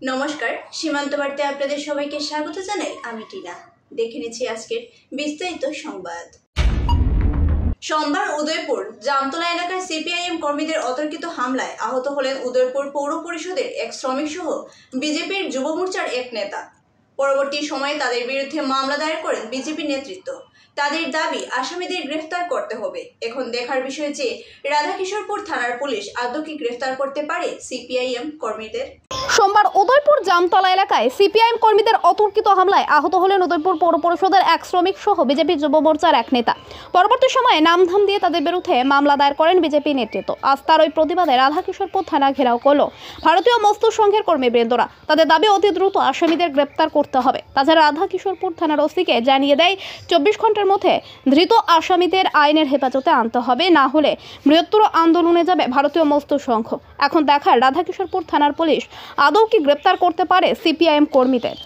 নমস্কার, সীমান্ত বার্তায় আপনাদের সবাইকে স্বাগত জানাই। আমি টিনা। দেখে নিচ্ছি আজকের বিস্তারিত সংবাদ। সোমবার উদয়পুর জামতলা এলাকায় সিপিআইএম কর্মীদের অতর্কিত হামলায় আহত হলেন উদয়পুর পৌর পরিষদের এক শ্রমিক সহ বিজেপির যুব মোর্চার এক নেতা। পরবর্তী সময়ে তাদের বিরুদ্ধে মামলা দায়ের করেন বিজেপি নেতৃত্ব। তাদের দাবি আসামিদের গ্রেফতার করতে হবে। এখন দেখার বিষয় যে রাধাকিশোরপুর থানার পুলিশ আদৌ কি গ্রেফতার করতে পারে সিপিআইএম কর্মীদের। সোমবার উদয়পুর জামতলা এলাকায় সিপিআইএম কর্মীদের অতর্কিত হামলায় আহত হলেন উদয়পুর পৌর পরিষদের এক শ্রমিক সহ বিজেপি যুব মোর্চার এক নেতা। পরবর্তী সময়ে নামধাম দিয়ে তাদের বিরুদ্ধে মামলা দায়ের করেন বিজেপি নেতৃত্ব। আজ তার ওই প্রতিবাদে রাধাকিশোরপুর থানা ঘেরাও করল ভারতীয় মজদুর সংঘের কর্মীবৃন্দরা। তাদের দাবি অতি দ্রুত আসামিদের গ্রেপ্তার করতে হবে। তাছাড়া রাধাকিশোরপুর থানার ওসিকে জানিয়ে দেয় 24 ঘন্টার মধ্যে ধৃত আসামিদের আইনের হেফাজতে আনতে হবে, না হলে বৃহত্তর আন্দোলনে যাবে ভারতীয় মজদুর সংঘ। এখন দেখার রাধাকিশোরপুর থানার পুলিশ আদৌ কি গ্রেপ্তার করতে পারে সিপিআইএম কর্মীদের।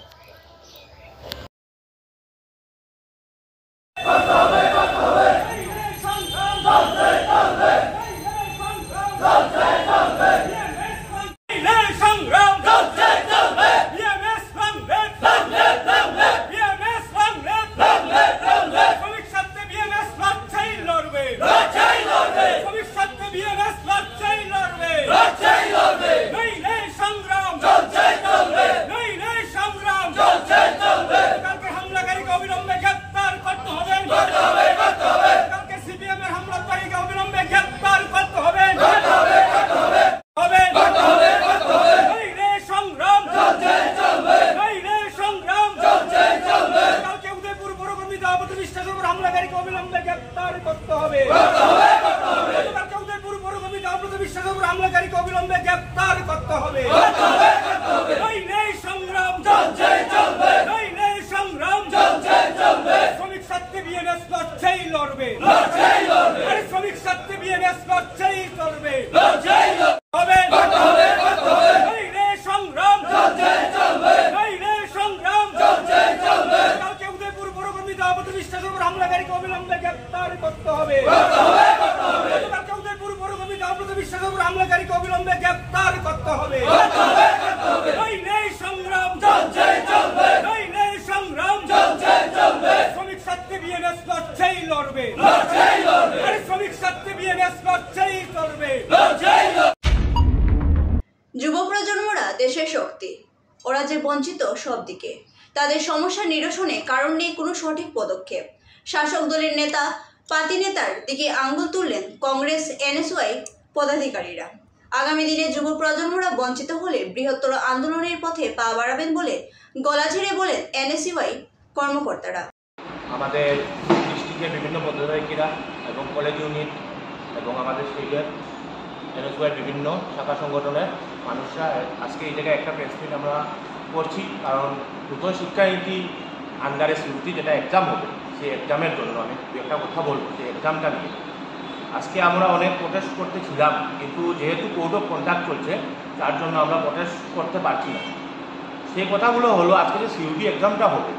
যুব প্রজন্মরা দেশের শক্তি। ওরা যে বঞ্চিত সব দিকে। তাদের সমস্যা নিরসনে কারণ নেই কোনো সঠিক পদক্ষেপ। শাসক দলের নেতা পাতি নেতার দিকে আঙ্গুল তুললেন কংগ্রেস এনএসওয়াই পদাধিকারীরা। আগামী দিনে যুব প্রজন্মরা বঞ্চিত হলে বৃহত্তর আন্দোলনের পথে পা বাড়াবেন বলে গলা ঝেড়ে বলেন এনএসওয়াই কর্মকর্তারা। আমাদের ডিস্ট্রিক্টের বিভিন্ন পদাধিকারীরা এবং কলেজ ইউনিট এবং আমাদের স্টেটের এনএসওয়াইয়ের বিভিন্ন শাখা সংগঠনের মানুষরা আজকে এই জায়গায় একটা প্রেস মিট আমরা করছি, কারণ নতুন শিক্ষানীতি আন্ডারে সিউটি যেটা এক্সাম হবে সেই এক্সামের জন্য আমি একটা কথা বলবো, সেই এক্সামটা নিয়ে আজকে আমরা অনেক প্রোটেস্ট করতেছিলাম, কিন্তু যেহেতু কোড অফ কন্ডাক্ট চলছে তার জন্য আমরা প্রোটেস্ট করতে পারছি না। সেই কথাগুলো হলো, আজকে যে সিউটি এক্সামটা হবে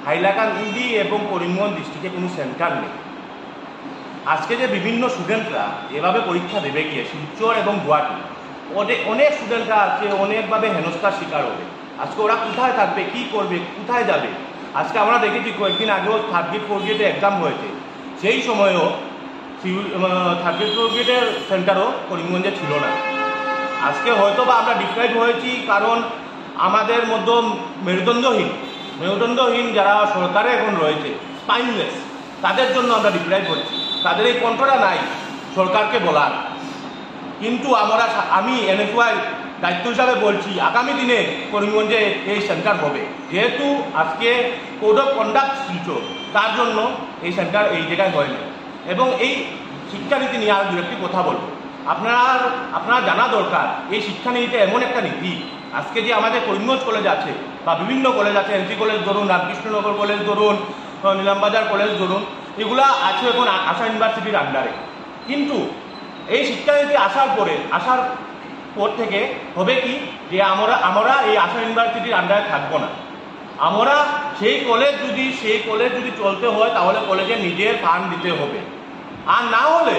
হাইলাকান্দি এবং করিমগঞ্জ ডিস্ট্রিক্টে কোনো সেন্টার নেই। আজকে যে বিভিন্ন স্টুডেন্টরা যেভাবে পরীক্ষা দেবে গিয়ে শিলচর এবং গুয়াহাটি, অনেক স্টুডেন্টরা আজকে অনেকভাবে হেনস্থার শিকার হবে। আজকে ওরা কোথায় থাকবে, কি করবে, কোথায় যাবে? আজকে আমরা দেখেছি কয়েকদিন আগেও থার্ড গ্রেড ফোর্থ গ্রেডে এক্সাম হয়েছে, সেই সময়ও থার্ড গ্রেড ফোর্থ গ্রেডের সেন্টারও করিমগঞ্জে ছিল না। আজকে হয়তো বা আমরা ডিপ্রাইভ হয়েছি কারণ আমাদের মধ্যে মেরুদণ্ডহীন যারা সরকারে এখন রয়েছে, স্পাইনলেস, তাদের জন্য আমরা ডিপ্রাইভ হচ্ছি। তাদের এই কণ্ঠটা নাই সরকারকে বলার। কিন্তু আমি এনএসওয়াই দায়িত্ব হিসাবে বলছি, আগামী দিনে করিমগঞ্জে এই সেন্টার হবে। যেহেতু আজকে কোড অফ কন্ডাক্ট ছিল, তার জন্য এই সেন্টার এই জায়গায় হয়নি। এবং এই শিক্ষানীতি নিয়ে আর দু একটি কথা বলবো। আপনারা জানা দরকার, এই শিক্ষানীতিতে এমন একটা নীতি, আজকে যে আমাদের করিমগঞ্জ কলেজ আছে বা বিভিন্ন কলেজ আছে, এনসি কলেজ ধরুন, রামকৃষ্ণনগর কলেজ ধরুন, নীলামবাজার কলেজ ধরুন, এগুলা আছে এখন আশা ইউনিভার্সিটির আন্ডারে। কিন্তু এই শিক্ষানীতি আসার পর থেকে হবে কি, যে আমরা এই আশা ইউনিভার্সিটির আন্ডারে থাকবো না। আমরা সেই কলেজ যদি চলতে হয় তাহলে কলেজে নিজের ফান্ড দিতে হবে, আর না হলে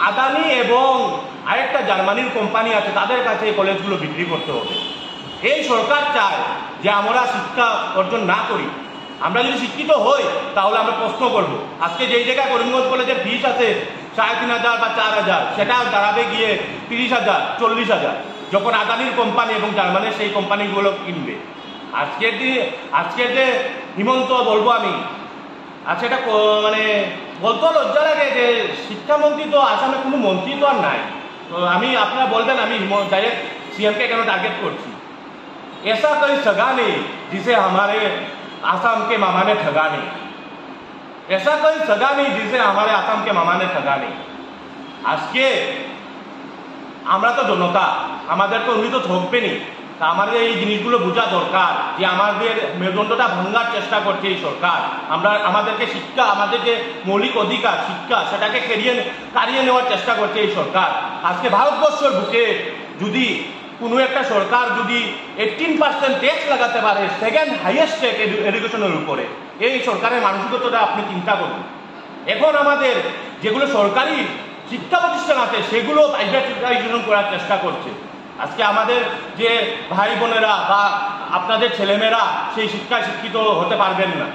আদানি এবং আরেকটা জার্মানির কোম্পানি আছে তাদের কাছে এই কলেজগুলো বিক্রি করতে হবে। এই সরকার চায় যে আমরা শিক্ষা অর্জন না করি। আমরা যদি শিক্ষিত হই তাহলে আমরা প্রশ্ন করব। আজকে যেই জায়গায় করিমগঞ্জ কলেজের ফিস আছে 3,500 বা 4,000, সেটা দাঁড়াবে গিয়ে 30,000, 40,000, যখন আদানির কোম্পানি এবং জার্মানির সেই কোম্পানিগুলো কিনবে। আজকের যে হিমন্ত বলবো আমি, আচ্ছা এটা মানে বলতে লজ্জা লাগে যে শিক্ষামন্ত্রী তো আসামে কোনো মন্ত্রী তো আর নাই। তো আপনারা বলবেন আমি ডাইরেক্ট सीएम-কে কেন টার্গেট করছি। ऐसा कोई सगा नहीं जिसे हमारे आसाम के मामा ने ठगा नहीं, ऐसा कोई सगा नहीं जिसे हमारे आसाम के मामा ने ठगा नहीं। আজকে আমরা তো জনতা, আমাদের তো উনি তো ঠকবেনি। তা আমাদের এই জিনিসগুলো বোঝা দরকার যে আমাদের মেরুদণ্ডটা ভাঙার চেষ্টা করছে এই সরকার। আমাদেরকে শিক্ষা, আমাদের যে মৌলিক অধিকার শিক্ষা, সেটাকে কারিয়ে নেওয়ার চেষ্টা করছে এই সরকার। আজকে ভারতবর্ষের বুকে যদি কোনো একটা সরকার যদি 18% ট্যাক্স লাগাতে পারে, সেকেন্ড হাইয়েস্ট ট্যাক্স এডুকেশনের উপরে, এই সরকারের মানসিকতাটা আপনি চিন্তা করুন। এখন আমাদের যেগুলো সরকারি শিক্ষা প্রতিষ্ঠান আছে সেগুলো প্রাইভেটাইজেশন করার চেষ্টা করছে। আজকে আমাদের যে ভাই বোনেরা বা আপনাদের ছেলেমেয়েরা সেই শিক্ষায় শিক্ষিত হতে পারবেন না।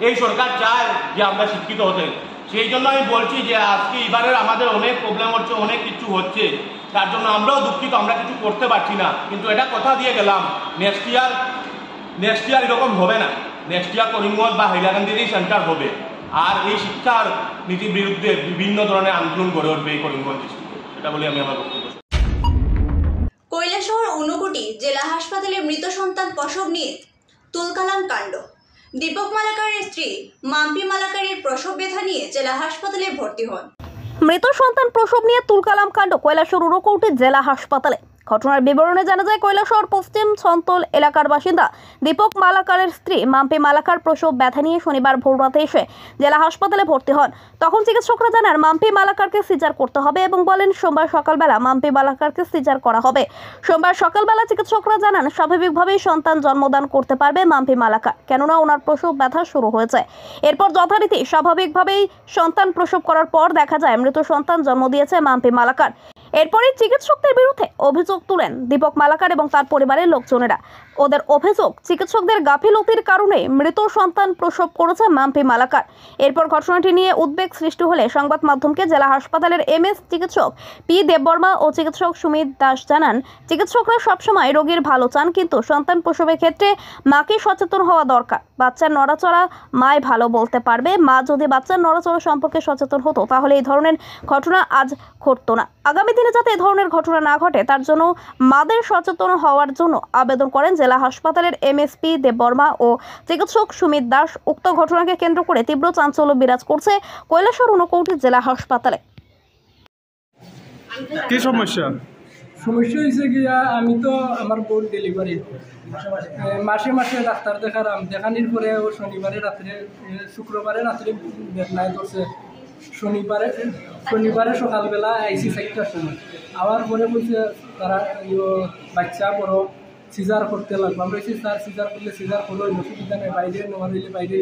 এই সরকার চায় যে আমরা শিক্ষিত হতে। সেই জন্য আমি বলছি যে আজকে এবারের আমাদের অনেক প্রবলেম হচ্ছে, অনেক কিছু হচ্ছে, তার জন্য আমরাও দুঃখিত, আমরা কিছু করতে পারছি না। কিন্তু এটা কথা দিয়ে গেলাম, নেক্সট ইয়ার এরকম হবে না। নেক্সট ইয়ার করিমগঞ্জ বা হাইলাকান্দিরই সেন্টার হবে। আর এই শিক্ষার নীতির বিরুদ্ধে বিভিন্ন ধরনের আন্দোলন গড়ে উঠবে এই করিমগঞ্জ ডিস্ট্রিক্টে। এটা বলে আমি আমার বক্তব্য। কৈলাসহর ঊনকোটি জেলা হাসপাতালে মৃত সন্তান প্রসব নিয়ে তুলকালাম কাণ্ড। দীপক মালাকারের স্ত্রী মাম্পি মালাকারের প্রসব ব্যথা নিয়ে জেলা হাসপাতালে ভর্তি হন। মৃত সন্তান প্রসব নিয়ে তুলকালাম কাণ্ড কৈলাসহর ঊনকোটি জেলা হাসপাতালে। ঘটনার বিবরণে জানা যায়, কৈলাসহর পশ্চিম ছন্তল এলাকার বাসিন্দা দীপক মালাকারের স্ত্রী মাম্পি মালাকার প্রসব ব্যথা নিয়ে শনিবার ভোররাতে এসে জেলা হাসপাতালে ভর্তি হন। তখন চিকিৎসকরা জানান মাম্পি মালাকারকে সিজার করতে হবে এবং বলেন সোমবার সকালবেলা মাম্পি মালাকারকে সিজার করা হবে। সোমবার সকালবেলা চিকিৎসকরা জানান স্বাভাবিকভাবেই সন্তান জন্মদান করতে পারবে মাম্পি মালাকার, কেননা ওনার প্রসব ব্যথা শুরু হয়েছে। এরপর যথারীতি স্বাভাবিকভাবেই সন্তান প্রসব করার পর দেখা যায় মৃত সন্তান জন্ম দিয়েছে মাম্পি মালাকার। এরপরে চিকিৎসকদের বিরুদ্ধে অভিযোগ তুলেন দীপক মালাকার এবং তার পরিবারের লোকজনেরা। ওদের অভিযোগ, চিকিৎসকদের গাফিলতির কারণে মৃত সন্তান প্রসব করেছে মাম্পি মালাকার। এরপর ঘটনাটি নিয়ে উদ্বেগ সৃষ্টি হলে সংবাদ মাধ্যমকে জেলা হাসপাতালের এমএস চিকিৎসক পি দেববর্মা ও চিকিৎসক সুমিত দাস জানান, চিকিৎসকরা সবসময় রোগীর ভালো চান, কিন্তু সন্তান প্রসবের ক্ষেত্রে মাকে সচেতন হওয়া দরকার। বাচ্চার নড়াচড়া মায় ভালো বলতে পারবে। মা যদি বাচ্চার নড়াচড়া সম্পর্কে সচেতন হতো তাহলে এই ধরনের ঘটনা আজ ঘটতো না। আগামী দিনে যাতে এই ধরনের ঘটনা না ঘটে তার জন্য মাদের সচেতন হওয়ার জন্য আবেদন করেন জেলা হাসপাতালের এমএসপি দেববর্মা ও চিকিৎসক সুমিত দাস। উক্ত ঘটনাকে কেন্দ্র করে তীব্র চাঞ্চল্য বিরাজ করছে কৈলাসহর ঊনকোটি জেলা হাসপাতালে। কি সমস্যা হয়েছে গিয়া, আমি তো আমার বোন ডেলিভারি মাসে মাসে ডাক্তার দেখানোর পরে ও শুক্রবারে রাত্রে বেদনায় ধরছে। শনিবারে সকালবেলা আইসি 4টার সময় আবার পরে বলছে তারা বাচ্চা বড় সিজার করতে লাগবে। আমরা স্যার সিজার করলে সিজার করো, অসুবিধা নেই, বাইরে নেওয়া হইলে বাইরে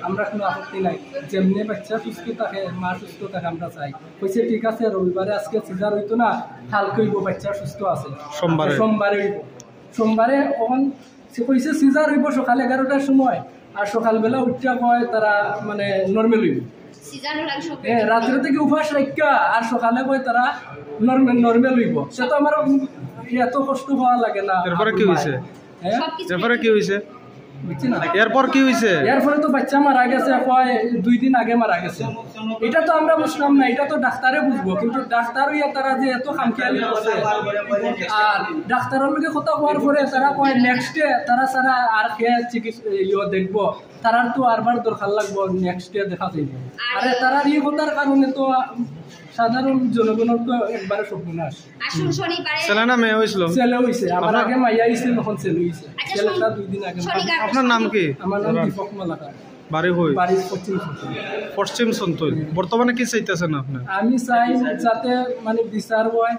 আমরা কোনো আপত্তি নাই, যেমনি বাচ্চা সুস্থ থাকে মা সুস্থ থাকে আমরা চাই। কইছে ঠিক আছে, রবিবারে আজকে সিজার হইতো না, কালকে হইব, বাচ্চা সুস্থ আছে, সোমবারে হইব। সোমবারে ওখান সে কইছে সিজার হইব সকাল 11টার সময়, আর সকালবেলা উঠা কয় তারা মানে নর্মাল হইব। রাত্রে থেকে উপাস রাখা আর সকালে কয় তারা নর্মাল হইব। সে তো আমার এত কষ্ট হওয়া লাগে না। এরপরে কি হয়েছে? এরপর কি হয়েছে? এরপরে তো বাচ্চা মারা গেছে, কয় 2 দিন আগে মারা গেছে। এটা তো আমরা বুঝলাম না, এটা তো ডাক্তারে বুঝবো, কিন্তু ডাক্তার ইয়া তারা যে এত খামখেয়ালি করছে। আর ডাক্তারের লগে কথা হওয়ার পরে তারা কয় নেক্সট ডে তারা সারা আর খেয়ে চিকিৎসা দেখবো, তারার তো আরবার দরকার লাগবো, নেক্সট ডে দেখা যাইব। আরে তারার ইয়ে কথার কারণে তো সাধারণ জনগণের তো একবারে সর্বনাশ। ছেলে না মেয়ে হয়েছিল? ছেলে হয়েছে, আমার আগে মাইয়া হয়েছে, তখন ছেলে হয়েছে। ছেলেটা 2 দিন আগে। আপনার নাম কি? আমার নাম দীপক মালাকার। বাড়ি হই? বাড়ি পশ্চিম সন্তল। বর্তমানে কি চাইতেছেন আপনি? আমি চাই যাতে মানে বিচার হয়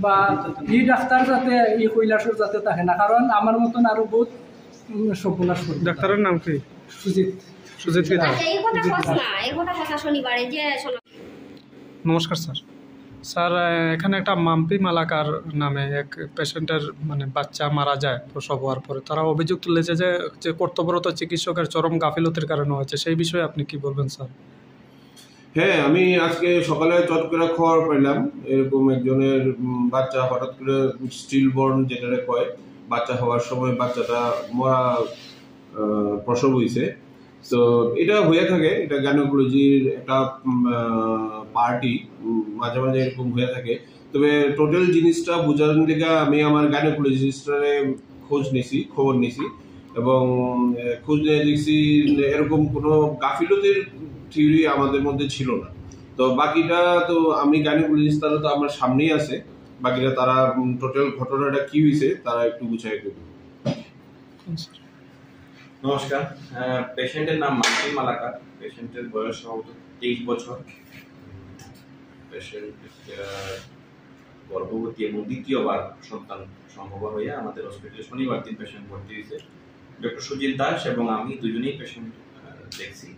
বা এই ডাক্তার যাতে এই কৈলাসর যাতে থাকে না, কারণ আমার মতন আরো বহুত সর্বনাশ করবে। ডাক্তারের নাম কি? সুজিত কি? নমস্কার স্যার। স্যার এখানে একটা মাম্পি মালাকার নামে এক পেশেন্টের মানে বাচ্চা মারা যায় প্রসব হওয়ার পরে। তারা অভিযোগ তুলেছে যে কর্তব্যরত চিকিৎসকের চরম গাফিলতির কারণে হয়েছে। সেই বিষয়ে আপনি কি বলবেন স্যার? হ্যাঁ, আমি আজকে সকালে চট করে খবর পেলাম এরকম একজনের বাচ্চা হঠাৎ করে স্টিল বর্ন যেটা কয়, বাচ্চা হওয়ার সময় বাচ্চাটা মরা প্রসব হয়েছে। তো এটা হয়ে থাকে, এটা গাইনোকোলজির একটা পার্টি, মাঝে মাঝে এরকম হয়ে থাকে। তবে টোটাল জিনিসটা বোঝানোর দিকে আমি আমার গাইনোকোলজিস্টরে খবর নিছি এবং খোঁজ নিয়ে দেখছি এরকম কোনো গাফিলতির থিওরি আমাদের মধ্যে ছিল না। তো বাকিটা তো আমি গাইনোকোলজিস্ট, তারা তো আমার সামনেই আছে, বাকিটা তারা টোটাল ঘটনাটা কি হয়েছে তারা একটু বুঝাই দেবে। নমস্কার, পেশেন্টের নাম মাম্পি মালাকার। পেশেন্টের বয়স সম্ভবত 23 বছর। পেশেন্ট গর্ভবতী এবং দ্বিতীয়বার সন্তান সম্ভব হয়ে আমাদের হসপিটালে শনিবার দিন পেশেন্ট ভর্তি হয়েছে। ডক্টর সুজিত দাস এবং আমি দুজনেই পেশেন্ট দেখছি।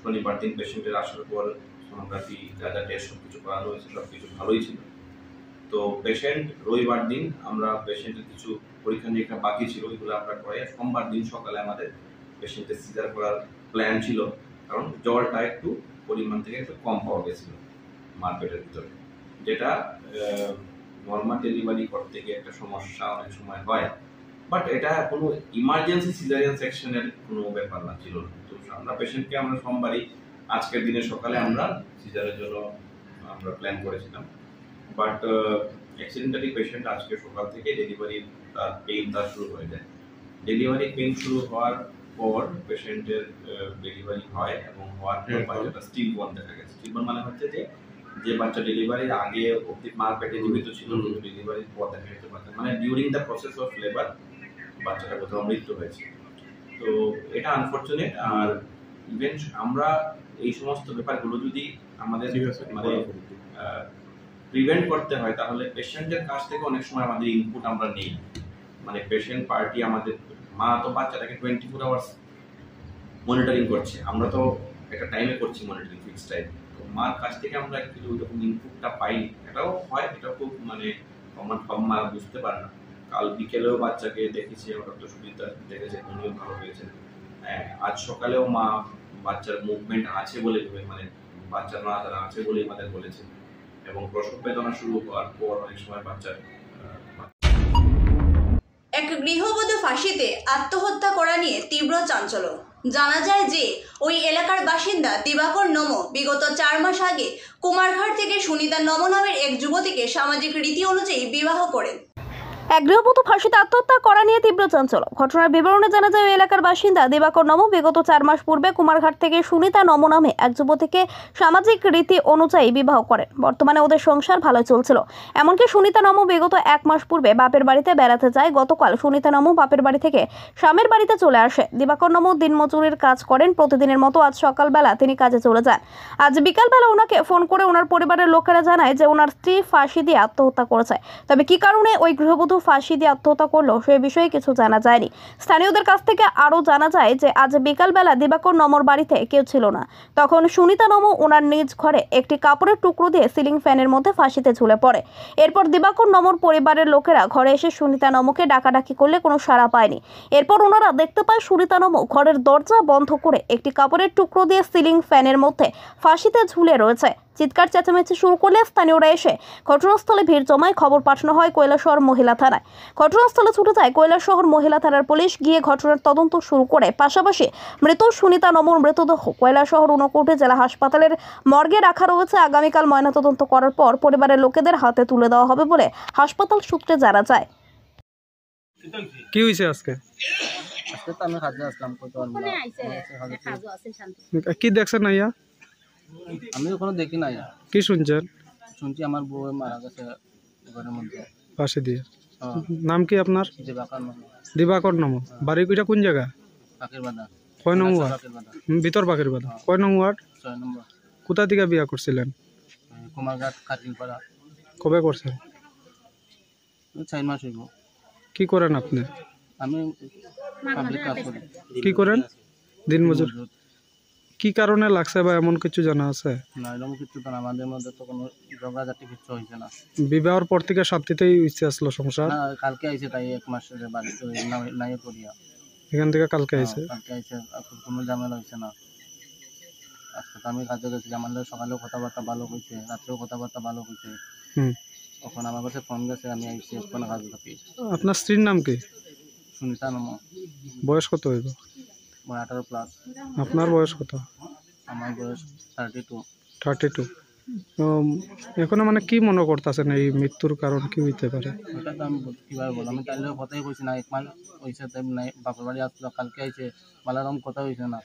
শনিবার দিন পেশেন্টের আসার পর সোনোগ্রাফি, যা যা টেস্ট সবকিছু করানো হয়েছে, সবকিছু ভালোই ছিল। তো পেশেন্ট রবিবার দিন আমরা পেশেন্টের কিছু পরীক্ষা নিরীক্ষা বাকি ছিল, এগুলো আমরা করে সোমবার দিন সকালে আমাদের পেশেন্টের সিজার করার প্ল্যান ছিল, কারণ জ্বরটা একটু পরিমাণ থেকে একটু কম পাওয়া গেছিল মার পেটের ভিতরে, যেটা নর্মাল ডেলিভারি করতে গিয়ে একটা সমস্যা অনেক সময় হয়। বাট এটা কোনো ইমার্জেন্সি সিজারিয়ান সেকশনের কোনো ব্যাপার না ছিল। তো আমরা পেশেন্টকে আমরা সোমবারই আজকের দিনে সকালে আমরা সিজারের জন্য আমরা প্ল্যান করেছিলাম। বাট অ্যাক্সিডেন্টালি পেশেন্ট আজকে সকাল থেকে ডেলিভারির পেইন তার শুরু হয়ে যায়। ডেলিভারি পেইন শুরু হওয়ার পর পেশেন্টের ডেলিভারি হয় এবং হওয়ার পর বাচ্চাটা স্টিল বর্ন দেখা গেছে। স্টিল বর্ন মানে হচ্ছে যে বাচ্চা ডেলিভারির আগে অবধি মার পেটে জীবিত ছিল, কিন্তু ডেলিভারির পর দেখা গেছে বাচ্চা মানে during the process of labour বাচ্চাটা কোথাও মৃত্যু হয়েছে। তো এটা আনফরচুনেট। আর ইভেন আমরা এই সমস্ত ব্যাপারগুলো যদি আমাদের মানে প্রিভেন্ট করতে হয়, তাহলে পেশেন্টের কাছ থেকে অনেক সময় আমাদের ইনপুট আমরা নেই। মানে পেশেন্ট পার্টি আমাদের মা তো বাচ্চাটাকে 24 আওয়ার্স মনিটরিং করছে, আমরা তো একটা টাইমে করছি মনিটরিং, ফিক্স টাইম। তো মার কাছ থেকে আমরা একটু ওইরকম ইনপুটটা পাই। এটাও হয়, এটা খুব মানে আমার সব মা বুঝতে পারে না। কাল বিকেলেও বাচ্চাকে দেখেছি, ডক্টর সুবিধা দেখেছে, উনিও ভালো হয়েছেন। আজ সকালেও মা বাচ্চার মুভমেন্ট আছে বলে মানে বাচ্চার নড়াচড়া আছে বলে আমাদের বলেছে। এবং প্রসব বেদনা শুরু হওয়ার পর অনেক সময় বাচ্চার এক গৃহবধূ ফাঁসিতে আত্মহত্যা করা নিয়ে তীব্র চাঞ্চল্য। জানা যায় যে ওই এলাকার বাসিন্দা দিবাকর নমো বিগত 4 মাস আগে কুমারঘাট থেকে সুনিতা নমো নামের এক যুবতীকে সামাজিক রীতি অনুযায়ী বিবাহ করেন। এক গৃহবধূ ফাঁসিতে আত্মহত্যা করা নিয়ে তীব্র চাঞ্চল্য। ঘটনার বিবরণে জানা যায় ওই এলাকার বাসিন্দা দিবাকর নমো বিগত 4 মাস পূর্বে কুমারঘাট থেকে সুনিতা নমো নামে এক যুবতীকে সামাজিক রীতি অনুযায়ী বিবাহ করেন। বর্তমানে ওদের সংসার ভালো চলছিল। এমনকি সুনিতা নমো বিগত 1 মাস পূর্বে বাপের বাড়িতে বেড়াতে যায়। গতকাল সুনিতা নমো বাপের বাড়ি থেকে স্বামীর বাড়িতে চলে আসে। দিবাকর নমো দিনমজুরির কাজ করেন। প্রতিদিনের মতো আজ সকালবেলা তিনি কাজে চলে যান। আজ বিকালবেলা ওনাকে ফোন করে ওনার পরিবারের লোকেরা জানায় যে ওনার স্ত্রী ফাঁসি দিয়ে আত্মহত্যা করেছে। তবে কি কারণে ওই গৃহবধূ ফাঁসি দিয়ে আত্মহত্যা করলো সে বিষয়ে কিছু জানা যায়নি। স্থানীয়দের কাছ থেকে আরও জানা যায় যে আজ বিকালবেলা দিবাকর নমোর বাড়িতে কেউ ছিল না। তখন সুনিতা নমো ওনার নিজ ঘরে একটি কাপড়ের টুকরো দিয়ে সিলিং ফ্যানের মধ্যে ফাঁসিতে ঝুলে পড়ে। এরপর দিবাকর নমোর পরিবারের লোকেরা ঘরে এসে সুনিতা নমোকে ডাকাডাকি করলে কোনো সাড়া পায়নি। এরপর ওনারা দেখতে পায় সুনিতা নমো ঘরের দরজা বন্ধ করে একটি কাপড়ের টুকরো দিয়ে সিলিং ফ্যানের মধ্যে ফাঁসিতে ঝুলে রয়েছে। চিৎকার চেঁচামেচি শুরু করলে স্থানীয়রা এসে ঘটনাস্থলে ভিড় জমায়। খবর পাঠানো হয় কৈলাসহর মহিলা থানায়। ঘটনাস্থলে ছুটে যায় কৈলাসহর মহিলা থানার পুলিশ। গিয়ে ঘটনার তদন্ত শুরু করে। পাশাপাশি মৃত সুনিতা নমোর মৃতদেহ কৈলাসহর ঊনকোটি জেলা হাসপাতালের মর্গে রাখা রয়েছে। আগামীকাল ময়নাতদন্ত করার পর পরিবারের লোকেদের হাতে তুলে দেওয়া হবে বলে হাসপাতাল সূত্রে জানা যায়। কি হয়েছে আজকে? আজকে তো আমি কাজে আসলাম, কি দেখছেন না ইয়া? আমি কোনো দেখি নাই। কি শুনছেন? শুনছি আমার বউ মারা গেছে ঘরের মধ্যে ফাঁসি দিয়ে। নাম কি আপনার? দিবাকর নমো। বাড়ি কইটা কোন জায়গা? পাখির বাঁধা। কয় নং ওয়ার্ড? ভিতর পাখির বাঁধা। কয় নং ওয়ার্ড? 6 নম্বর। কোথা থেকে বিয়া করছিলেন? কুমারঘাট কাটিলপাড়া। কবে করছেন? 4 মাস হইব। কি করেন আপনি? আমি পাবলিক কাজ করি। কি করেন? দিনমজুর। কি কারণে লাগছে বা এমন কিছু জানা আছে? না, এরকম কিছু তো না, আমাদের মধ্যে তো কোনো ঝগড়াঝাটি কিছু হয়েছে না। বিবাহর পর থেকে শান্তিতেই ইচ্ছে আসলো সংসার? না, কালকে আইছে, তাই 1 মাস বাড়িতে নাই করিয়া এখান থেকে কালকে আইছে? কালকে আইছে, কোনো ঝামেলা হয়েছে না। আজকে তো আমি কাজে গেছিলাম, আমাদের সকালেও কথাবার্তা ভালো হয়েছে, রাত্রেও কথাবার্তা ভালো হয়েছে। এখন আমার কাছে ফোন গেছে, আমি আইছি এখন কাজ করতে। আপনার স্ত্রীর নাম কি? সুনিতা নাম। বয়স কত হইব? 18+। আপনার বয়স কত? আমার বয়স 32। 32। এখন মানে কি মনে করতেছেন এই মৃত্যুর কারণ কি হইতে পারে? ওটা তো আমি কীভাবে বলবো, আমি তাইলে কথাই কইছি না, 1 মাস হয়েছে, তাই নাই বাপের বাড়ি আসলো, কালকে আইছে, বালারম কথা হয়েছে না।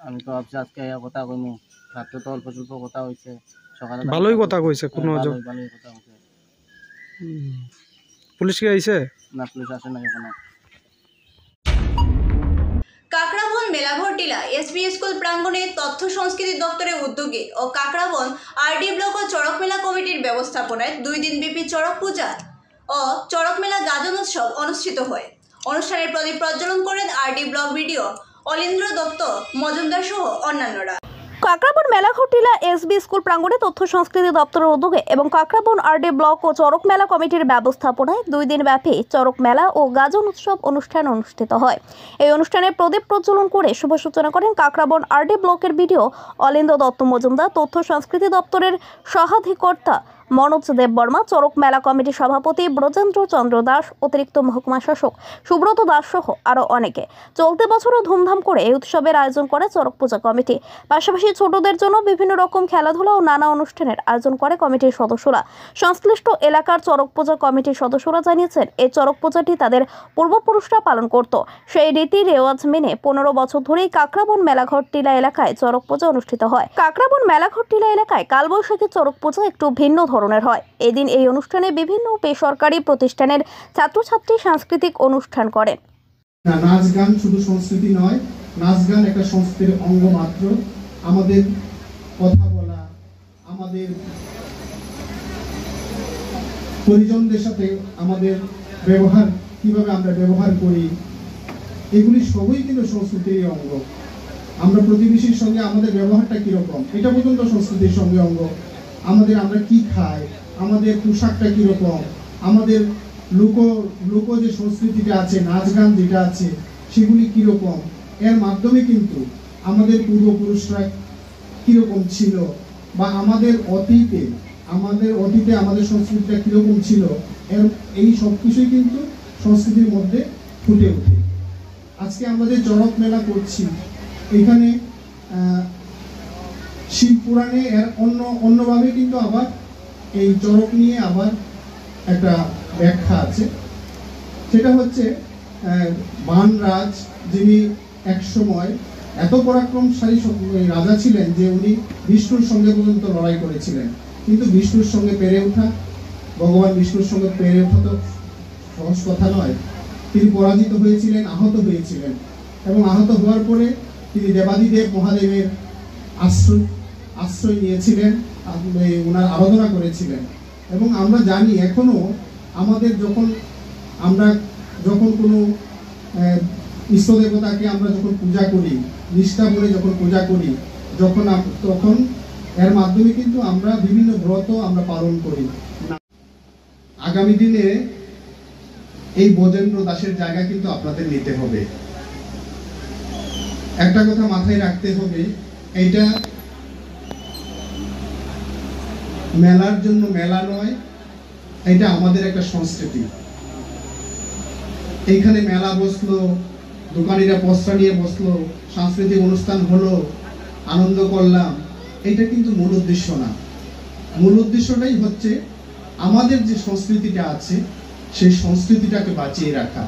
আমি তো ভাবছি আজকে কথা কইমু, রাত্রে তো অল্প স্বল্প কথা হয়েছে, সকালে ভালোই কথা কইছে, কোনো ভালোই কথা হয়েছে। পুলিশ কি আইছে? না, পুলিশ আসে না এখনো। কাকরাবন মেলাঘর টিলা এসবি স্কুল প্রাঙ্গণে তথ্য সংস্কৃতি দপ্তরের উদ্যোগে ও কাকরাবন আরডি ব্লক ও চড়ক মেলা কমিটির ব্যবস্থাপনায় 2 দিনব্যাপী চড়ক পূজা ও চড়ক মেলা গাজন উৎসব অনুষ্ঠিত হয়। অনুষ্ঠানের প্রদীপ প্রজ্বলন করেন RD block BDO Alindra Datta Majumdar সহ অন্যান্যরা। কাকরাবন মেলাঘর টিলা এসবি স্কুল প্রাঙ্গণে তথ্য সংস্কৃতি দপ্তরের উদ্যোগে এবং কাকরাবন আরডি ব্লক ও চড়ক মেলা কমিটির ব্যবস্থাপনায় 2 দিনব্যাপী চড়ক মেলা ও গাজন উৎসব অনুষ্ঠান অনুষ্ঠিত হয়। এই অনুষ্ঠানে প্রদীপ প্রজ্বলন করে শুভ সূচনা করেন কাকরাবন আরডি ব্লকের ভিডিও অলিন্দ্র দত্ত মজুমদার, তথ্য সংস্কৃতি দপ্তরের সহাধিকর্তা মনোজ দেববর্মা, চড়ক মেলা কমিটির সভাপতি ব্রজেন্দ্র চন্দ্র দাস, অতিরিক্ত মহকুমা শাসক সুব্রত দাস সহ আরও অনেকে। চলতি বছরও ধুমধাম করে এই উৎসবের আয়োজন করে চড়ক পূজা কমিটি। পাশাপাশি ছোটদের জন্য বিভিন্ন রকম খেলাধুলা ও নানা অনুষ্ঠানের আয়োজন করে কমিটির সদস্যরা। সংশ্লিষ্ট এলাকার চড়ক পূজা কমিটির সদস্যরা জানিয়েছেন, এই চড়ক পূজাটি তাদের পূর্বপুরুষরা পালন করত। সেই রীতি রেওয়াজ মেনে 15 বছর ধরেই কাকরাবন মেলাঘর টিলা এলাকায় চড়ক পূজা অনুষ্ঠিত হয়। কাকরাবন মেলাঘর টিলা এলাকায় কালবৈশাখী চড়ক পূজা একটু ভিন্ন ধরনের হয়। এদিন এই অনুষ্ঠানে বিভিন্ন বেসরকারি প্রতিষ্ঠানের ছাত্রছাত্রী সাংস্কৃতিক অনুষ্ঠান করেন। নাচ গান শুধু সংস্কৃতি নয়, নাচ গান একটা সংস্কৃতির অঙ্গ মাত্র। আমাদের কথা বলা, আমাদের পরিজনদের সাথে আমাদের ব্যবহার, কিভাবে আমরা ব্যবহার করি, এগুলি সবই কিন্তু সংস্কৃতির অঙ্গ। আমরা প্রতিবেশীর সঙ্গে আমাদের ব্যবহারটা কিরকম, এটা পর্যন্ত সংস্কৃতির সঙ্গে অঙ্গ। আমরা কি খাই, আমাদের পোশাকটা কিরকম, আমাদের লোক যে সংস্কৃতিটা আছে, নাচ গান যেটা আছে, সেগুলি কিরকম, এর মাধ্যমে কিন্তু আমাদের পূর্বপুরুষরা কিরকম ছিল বা আমাদের অতীতে আমাদের সংস্কৃতিটা কিরকম ছিল, এই সব কিছুই কিন্তু সংস্কৃতির মধ্যে ফুটে ওঠে। আজকে আমাদের চড়ক মেলা করছি, এখানে শিবপুরাণে এর অন্যভাবে কিন্তু আবার এই চড়ক নিয়ে আবার একটা ব্যাখ্যা আছে। সেটা হচ্ছে বানরাজ, যিনি একসময় এত পরাক্রমশালী রাজা ছিলেন যে উনি বিষ্ণুর সঙ্গে পর্যন্ত লড়াই করেছিলেন, কিন্তু বিষ্ণুর সঙ্গে পেরে ওঠা, ভগবান বিষ্ণুর সঙ্গে পেরে ওঠা তো সহজ কথা নয়। তিনি পরাজিত হয়েছিলেন, আহত হয়েছিলেন, এবং আহত হওয়ার পরে তিনি দেবাদিদেব মহাদেবের আশ্রয় নিয়েছিলেন, ওনার আরাধনা করেছিলেন। এবং আমরা জানি এখনো আমাদের যখন কোনো ইষ্ট দেবতাকে আমরা যখন পূজা করি, নিষ্ঠা করে যখন পূজা করি, তখন এর মাধ্যমে কিন্তু আমরা বিভিন্ন ব্রত আমরা পালন করি। আগামী দিনে এই ব্রজেন্দ্র দাসের জায়গা কিন্তু আপনাদের নিতে হবে। একটা কথা মাথায় রাখতে হবে, এইটা মেলার জন্য মেলা নয়, এটা আমাদের একটা সংস্কৃতি। এইখানে মেলা বসলো, দোকানিরা পসরা নিয়ে বসলো, সাংস্কৃতিক অনুষ্ঠান হলো, আনন্দ করলাম, এটা কিন্তু মূল উদ্দেশ্য না। মূল উদ্দেশ্যটাই হচ্ছে আমাদের যে সংস্কৃতিটা আছে সেই সংস্কৃতিটাকে বাঁচিয়ে রাখা।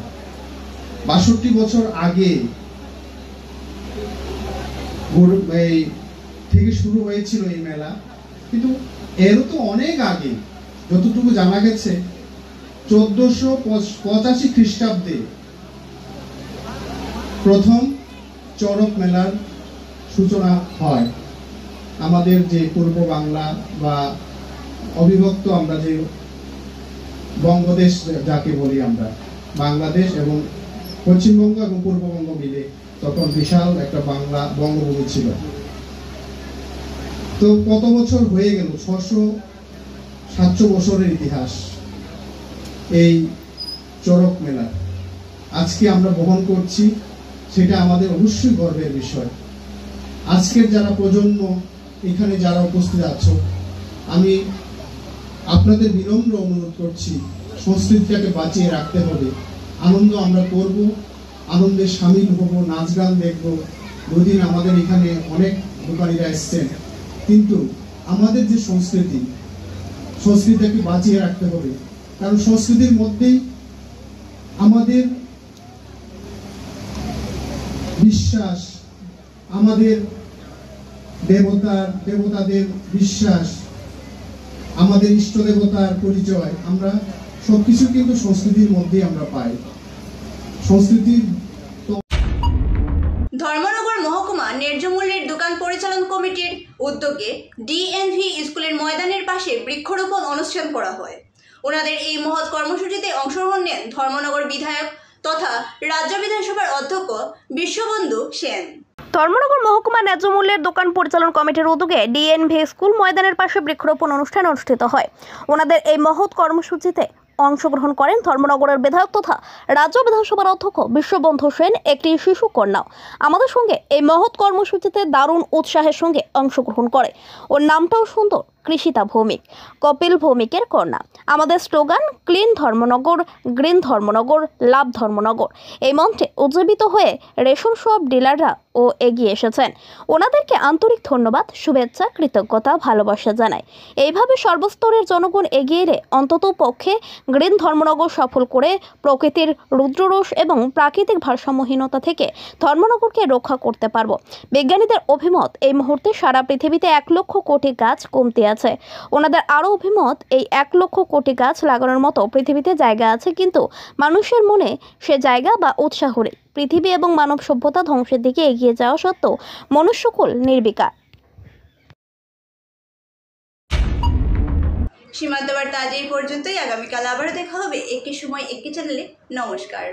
62 বছর আগে থেকে শুরু হয়েছিল এই মেলা, কিন্তু এরও তো অনেক আগে, যতটুকু জানা গেছে 1485 খ্রিস্টাব্দে প্রথম চড়ক মেলার সূচনা হয়। আমাদের যে পূর্ব বাংলা বা অবিভক্ত আমরা যে বঙ্গদেশ যাকে বলি আমরা, বাংলাদেশ এবং পশ্চিমবঙ্গ এবং পূর্ববঙ্গ মিলে তখন বিশাল একটা বঙ্গভূমি ছিল। তো কত বছর হয়ে গেল, 600-700 বছরের ইতিহাস এই চড়ক মেলা আজকে আমরা বহন করছি, সেটা আমাদের অবশ্যই গর্বের বিষয়। আজকের যারা প্রজন্ম এখানে যারা উপস্থিত আছো, আমি আপনাদের বিনম্র অনুরোধ করছি, সংস্কৃতিটাকে বাঁচিয়ে রাখতে হবে। আনন্দ আমরা করব, আনন্দে সামিল হব, নাচ গান দেখব। দুদিন আমাদের এখানে অনেক দোকানিরা এসছেন, কিন্তু আমাদের যে সংস্কৃতিটাকে বাঁচিয়ে রাখতে হবে। কারণ সংস্কৃতির মধ্যেই আমাদের বিশ্বাস, আমাদের দেবতাদের বিশ্বাস, আমাদের ইষ্ট দেবতার পরিচয়, আমরা সবকিছু কিন্তু সংস্কৃতির মধ্যেই আমরা পাই। সংস্কৃতির ধর্মনগর মহকুমা ন্যায্য মূল্যের দোকান পরিচালন কমিটির উদ্যোগে ডিএনভি স্কুলের ময়দানের পাশে বৃক্ষরোপণ অনুষ্ঠান করা হয়। ওনাদের এই মহৎ কর্মসূচিতে অংশগ্রহণ নেন ধর্মনগর বিধায়ক তথা রাজ্য বিধানসভার অধ্যক্ষ বিশ্ববন্ধু সেন। ধর্মনগর মহকুমা ন্যায্য মূল্যের দোকান পরিচালন কমিটির উদ্যোগে ডিএনভি স্কুল ময়দানের পাশে বৃক্ষরোপণ অনুষ্ঠান অনুষ্ঠিত হয়। ওনাদের এই মহৎ কর্মসূচিতে অংশগ্রহণ করেন ধর্মনগরের বিধায়ক তথা রাজ্য বিধানসভার অধ্যক্ষ বিশ্ববন্ধু সেন, একটি শিশু কন্যাও আমাদের সঙ্গে এই মহৎ কর্মসূচিতে দারুণ উৎসাহের সঙ্গে অংশগ্রহণ করে। ওর নামটাও সুন্দর, কৃষিতা ভৌমিক, কপিল ভৌমিকের কন্যা। আমাদের slogan clean Dharmanagar, green Dharmanagar, love Dharmanagar. এই মঞ্চে উজ্জীবিত হয়ে রেশন শপ ডিলাররা ও এগিয়ে এসেছেন। ওনাদেরকে আন্তরিক ধন্যবাদ, শুভেচ্ছা, কৃতজ্ঞতা, ভালোবাসা জানায়। এইভাবে সর্বস্তরের জনগণ এগিয়ে এলে অন্তত পক্ষে গ্রিন ধর্মনগর সফল করে প্রকৃতির রুদ্ররোষ এবং প্রাকৃতিক ভারসাম্যহীনতা থেকে ধর্মনগরকে রক্ষা করতে পারব। বিজ্ঞানীদের অভিমত, এই মুহূর্তে সারা পৃথিবীতে 1 লক্ষ কোটি গাছ কমতি আছে। ওনাদের আরও অভিমত, এই 1 লক্ষ কোটি গাছ লাগানোর মতো পৃথিবীতে জায়গা আছে, কিন্তু মানুষের মনে সে জায়গা বা উৎসাহ নেই। পৃথিবী এবং মানব সভ্যতা ধ্বংসের দিকে এগিয়ে যাওয়া সত্ত্বেও মনুষ্যকুল নির্বিকার। সীমান্ত বার্তা আজ এই পর্যন্তই। আগামীকাল আবারও দেখা হবে একই সময় একই চ্যানেলে। নমস্কার।